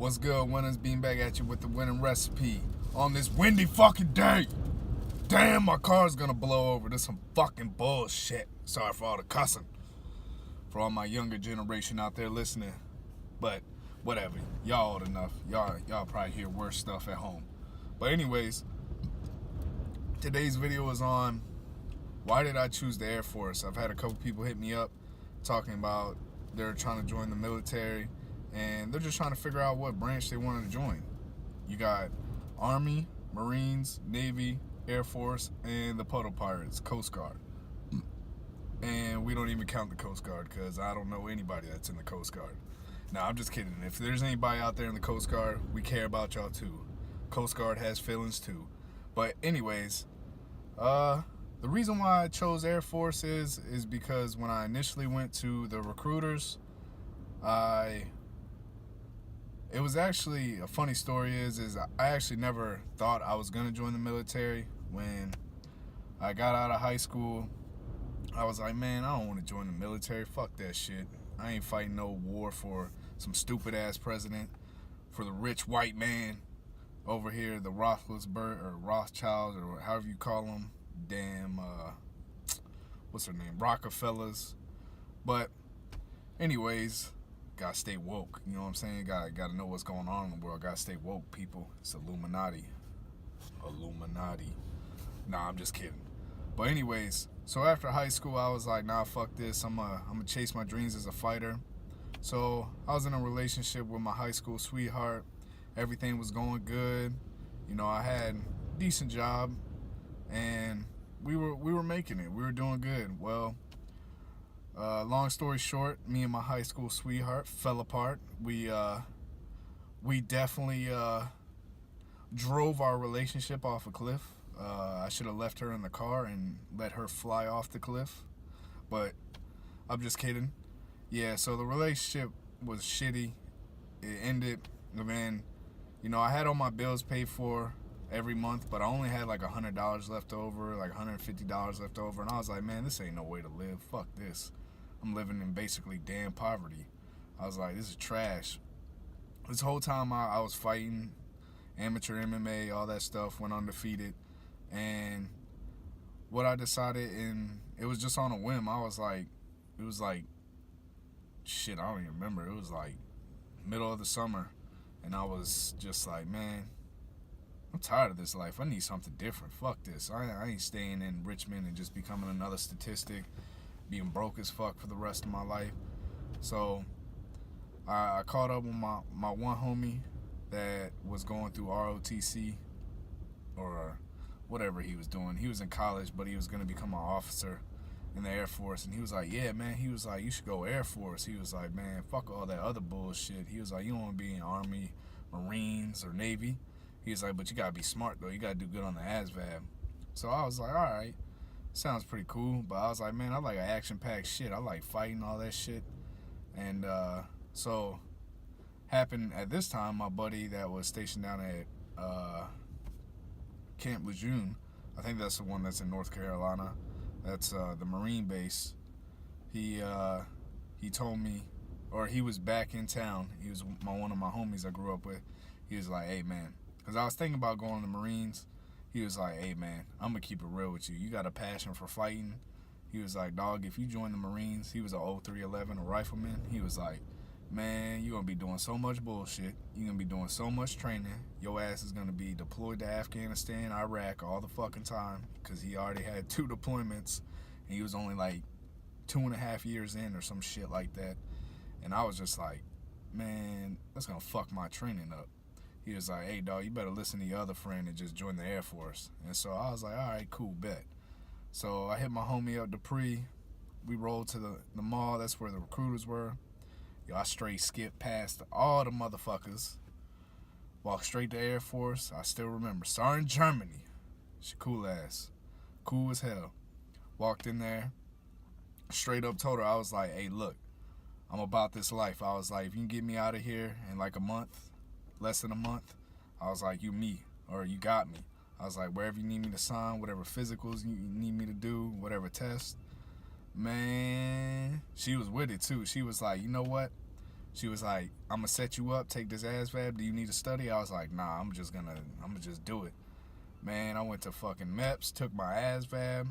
What's good, winners? Being back at you with the winning recipe on this windy fucking day. Damn, my car's gonna blow over. This some fucking bullshit. Sorry for all the cussing. For all my younger generation out there listening. But whatever. Y'all old enough. Y'all probably hear worse stuff at home. But anyways, today's video is on why did I choose the Air Force. I've had a couple people hit me up talking about they're trying to join the military. And they're just trying to figure out what branch they wanted to join. You got Army, Marines, Navy, Air Force, and the Puddle Pirates, Coast Guard. And we don't even count the Coast Guard because I don't know anybody that's in the Coast Guard. Now, I'm just kidding. If there's anybody out there in the Coast Guard, we care about y'all too. Coast Guard has feelings too. But anyways, the reason why I chose Air Force is because when I initially went to the recruiters, it was actually, a funny story is I actually never thought I was going to join the military. When I got out of high school, I was like, man, I don't want to join the military. Fuck that shit. I ain't fighting no war for some stupid ass president, for the rich white man over here, the Rothschild or Rothschilds or however you call them. Damn, what's her name? Rockefellers. But anyways, gotta stay woke, you know what I'm saying? Gotta know what's going on in the world. Gotta stay woke, people. It's Illuminati. Nah, I'm just kidding. But anyways, so after high school, I was like, nah, fuck this. I'm gonna chase my dreams as a fighter. So I was in a relationship with my high school sweetheart. Everything was going good. You know, I had a decent job, and we were making it. We were doing good. Well, long story short, me and my high school sweetheart fell apart. We definitely drove our relationship off a cliff. I should have left her in the car and let her fly off the cliff. But I'm just kidding. Yeah, so the relationship was shitty. It ended. And then, you know, I had all my bills paid for every month, but I only had like $100 left over, like $150 left over. And I was like, man, this ain't no way to live. Fuck this. I'm living in basically damn poverty. I was like, this is trash. This whole time I was fighting amateur MMA, all that stuff, went undefeated. And what I decided, and it was just on a whim, I was like, it was like, shit, I don't even remember. It was like middle of the summer. And I was just like, man, I'm tired of this life. I need something different. Fuck this. I ain't staying in Richmond and just becoming another statistic, being broke as fuck for the rest of my life. So I caught up with my one homie that was going through ROTC or whatever he was doing. He was in college, but he was going to become an officer in the Air Force. And he was like, yeah, man. He was like, you should go Air Force. He was like, man, fuck all that other bullshit. He was like, you don't want to be in Army, Marines, or Navy. He was like, but you got to be smart, though. You got to do good on the ASVAB. So I was like, all right. Sounds pretty cool, but I was like, man, I like action-packed shit. I like fighting, all that shit. And so happened at this time, my buddy that was stationed down at Camp Lejeune, I think that's the one that's in North Carolina, that's the Marine base. He told me, or he was back in town. He was one of my homies I grew up with. He was like, hey, man, because I was thinking about going to the Marines. He was like, hey, man, I'm going to keep it real with you. You got a passion for fighting. He was like, dog, if you join the Marines, he was a 0311, a rifleman. He was like, man, you're going to be doing so much bullshit. You're going to be doing so much training. Your ass is going to be deployed to Afghanistan, Iraq all the fucking time because he already had 2 deployments, and he was only like 2.5 years in or some shit like that. And I was just like, man, that's going to fuck my training up. He was like, hey, dog, you better listen to your other friend and just join the Air Force. And so I was like, all right, cool, bet. So I hit my homie up, Dupree. We rolled to the mall. That's where the recruiters were. Yo, I straight skipped past all the motherfuckers. Walked straight to Air Force. I still remember. Sergeant Germany. She cool ass. Cool as hell. Walked in there. Straight up told her, I was like, hey, look, I'm about this life. I was like, if you can get me out of here in like a month, less than a month, I was like, you me, or you got me. I was like, wherever you need me to sign, whatever physicals you need me to do, whatever test, man, she was with it too. She was like, you know what? She was like, I'm gonna set you up, take this ASVAB. Do you need to study? I was like, nah, I'm gonna just do it. Man, I went to fucking MEPS, took my ASVAB,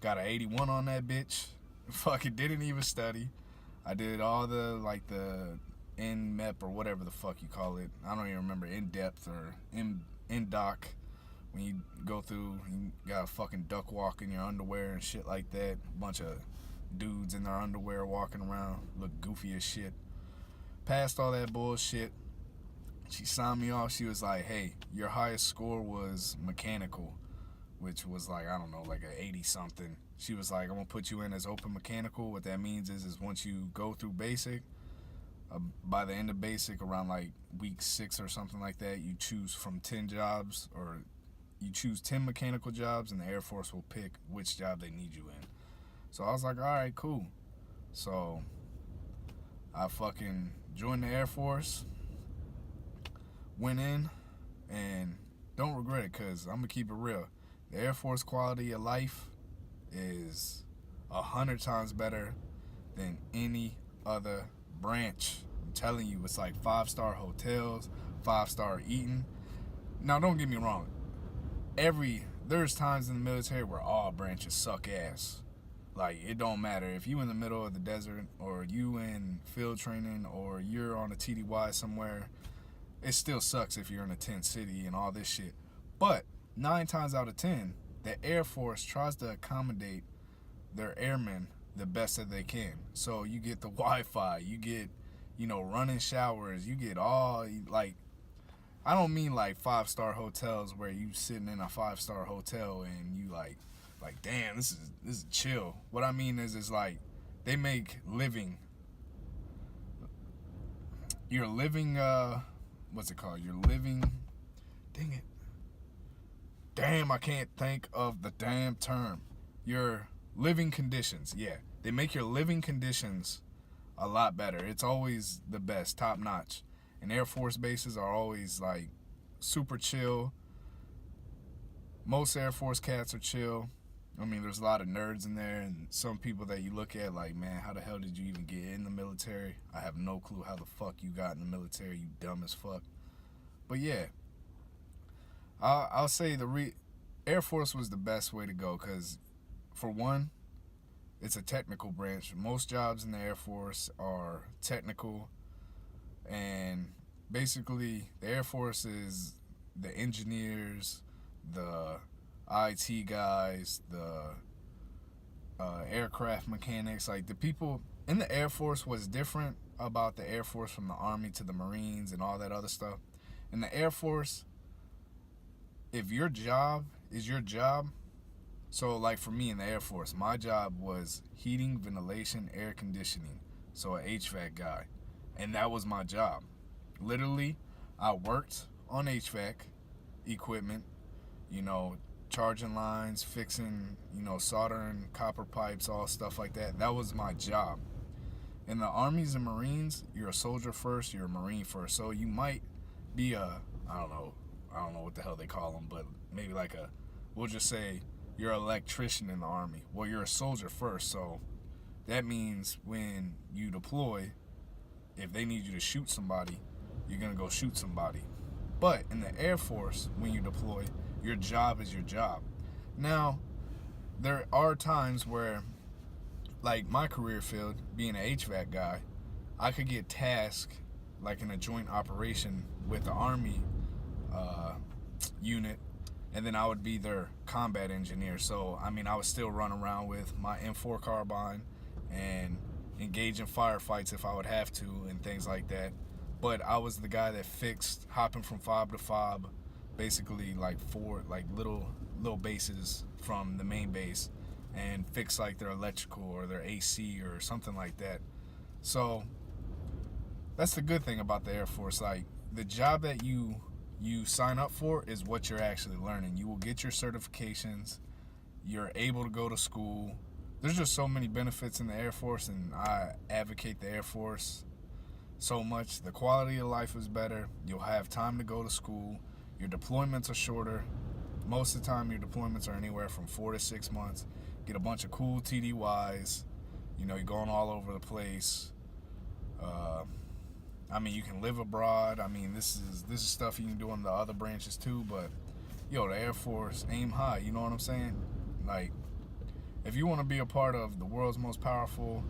got an 81 on that bitch. Fucking didn't even study. I did all the in MEP or whatever the fuck you call it. I don't even remember, in depth or in doc. When you go through, you got a fucking duck walk in your underwear and shit like that. A bunch of dudes in their underwear walking around, look goofy as shit. Passed all that bullshit. She signed me off. She was like, hey, your highest score was mechanical, which was like, I don't know, like a 80 something. She was like, I'm gonna put you in as open mechanical. What that means is once you go through basic, by the end of basic, around like week 6 or something like that, you choose from 10 jobs, or you choose 10 mechanical jobs, and the Air Force will pick which job they need you in. So I was like, all right, cool. So I fucking joined the Air Force, went in, and don't regret it, because I'm going to keep it real. The Air Force quality of life is 100 times better than any other branch. I'm telling you, it's like 5-star hotels, 5-star eating. Now, don't get me wrong. There's times in the military where all branches suck ass. Like, it don't matter if you in the middle of the desert, or you in field training, or you're on a TDY somewhere. It still sucks if you're in a tent city and all this shit. But 9 times out of 10, the Air Force tries to accommodate their airmen the best that they can. So you get the Wi-Fi, you get, running showers, you get all, like, I don't mean like 5-star hotels where you sitting in a 5-star hotel and you like damn, this is chill. What I mean is like they make you're living what's it called? You're living, dang it. Damn, I can't think of the damn term. Your living conditions. Yeah, they make your living conditions a lot better. It's always the best, top notch. And Air Force bases are always like super chill. Most Air Force cats are chill. I mean, there's a lot of nerds in there, and some people that you look at like, man, how the hell did you even get in the military? I have no clue how the fuck you got in the military, you dumb as fuck. But yeah, I'll say Air Force was the best way to go, because for one, it's a technical branch. Most jobs in the Air Force are technical, and basically the Air Force is the engineers, the IT guys, the aircraft mechanics. Like, the people in the Air Force, was different about the Air Force from the Army to the Marines and all that other stuff. In the Air Force, if your job is your job, so like for me in the Air Force, my job was heating, ventilation, air conditioning, so an HVAC guy. And that was my job. Literally, I worked on HVAC equipment, charging lines, fixing, soldering copper pipes, all stuff like that. That was my job. In the Armies and Marines, you're a soldier first, you're a Marine first. So you might be I don't know what the hell they call them, but maybe we'll just say you're an electrician in the Army. Well, you're a soldier first, so that means when you deploy, if they need you to shoot somebody, you're going to go shoot somebody. But in the Air Force, when you deploy, your job is your job. Now, there are times where, like my career field, being an HVAC guy, I could get tasked, like in a joint operation with the Army unit, and then I would be their combat engineer. So, I mean, I would still run around with my M4 carbine and engage in firefights if I would have to and things like that. But I was the guy that fixed hopping from fob to fob, basically like 4 little bases from the main base, and fix like their electrical or their AC or something like that. So that's the good thing about the Air Force. Like, the job that you sign up for is what you're actually learning. You will get your certifications. You're able to go to school. There's just so many benefits in the Air Force, and I advocate the Air Force so much. The quality of life is better. You'll have time to go to school. Your deployments are shorter. Most of the time, your deployments are anywhere from 4 to 6 months. Get a bunch of cool TDYs. You're going all over the place. I mean, you can live abroad. I mean, this is stuff you can do in the other branches too. But yo, the Air Force, aim high. You know what I'm saying? Like, if you want to be a part of the world's most powerful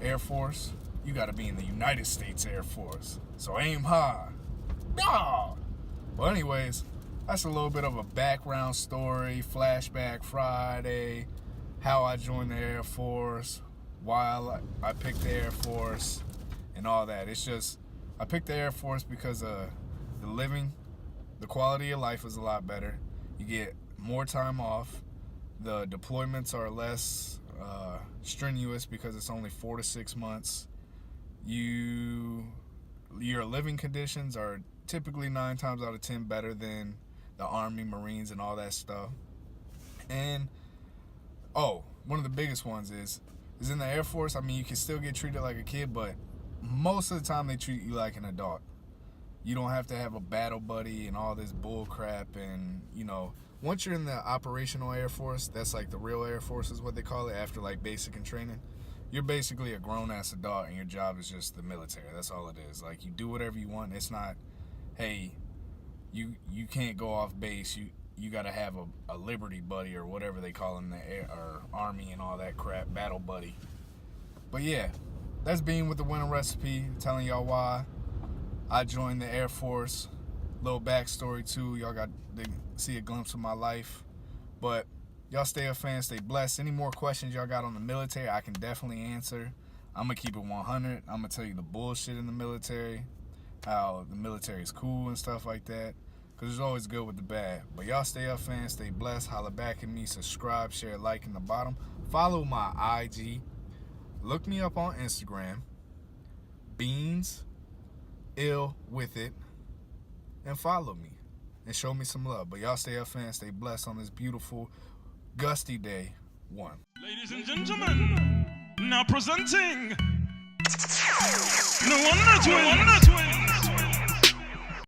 Air Force, you got to be in the United States Air Force. So aim high. No. Well, anyways, that's a little bit of a background story, flashback Friday, how I joined the Air Force, why I picked the Air Force, and all that. It's just, I picked the Air Force because the quality of life is a lot better. You get more time off. The deployments are less strenuous because it's only 4 to 6 months. Your living conditions are typically 9 times out of 10 better than the Army, Marines, and all that stuff. And one of the biggest ones is in the Air Force. I mean, you can still get treated like a kid, but most of the time they treat you like an adult. You don't have to have a battle buddy and all this bull crap. And once you're in the operational Air Force, that's like the real Air Force is what they call it, after like basic and training, you're basically a grown-ass adult, and your job is just the military. That's all it is. Like, you do whatever you want. It's not, hey, you can't go off base. You got to have a liberty buddy or whatever they call them, the Air or Army and all that crap, battle buddy. But yeah, that's being with the winning recipe, telling y'all why I joined the Air Force. Little backstory too. Y'all got to see a glimpse of my life. But y'all stay a fan, stay blessed. Any more questions y'all got on the military, I can definitely answer. I'm going to keep it 100. I'm going to tell you the bullshit in the military, how the military is cool and stuff like that, because it's always good with the bad. But y'all stay up, fans, stay blessed. Holla back at me. Subscribe, share, like in the bottom. Follow my IG. Look me up on Instagram. Beans, ill with it. And follow me. And show me some love. But y'all stay up, fans, stay blessed on this beautiful, gusty day 1. Ladies and gentlemen, now presenting the Wonder Twins.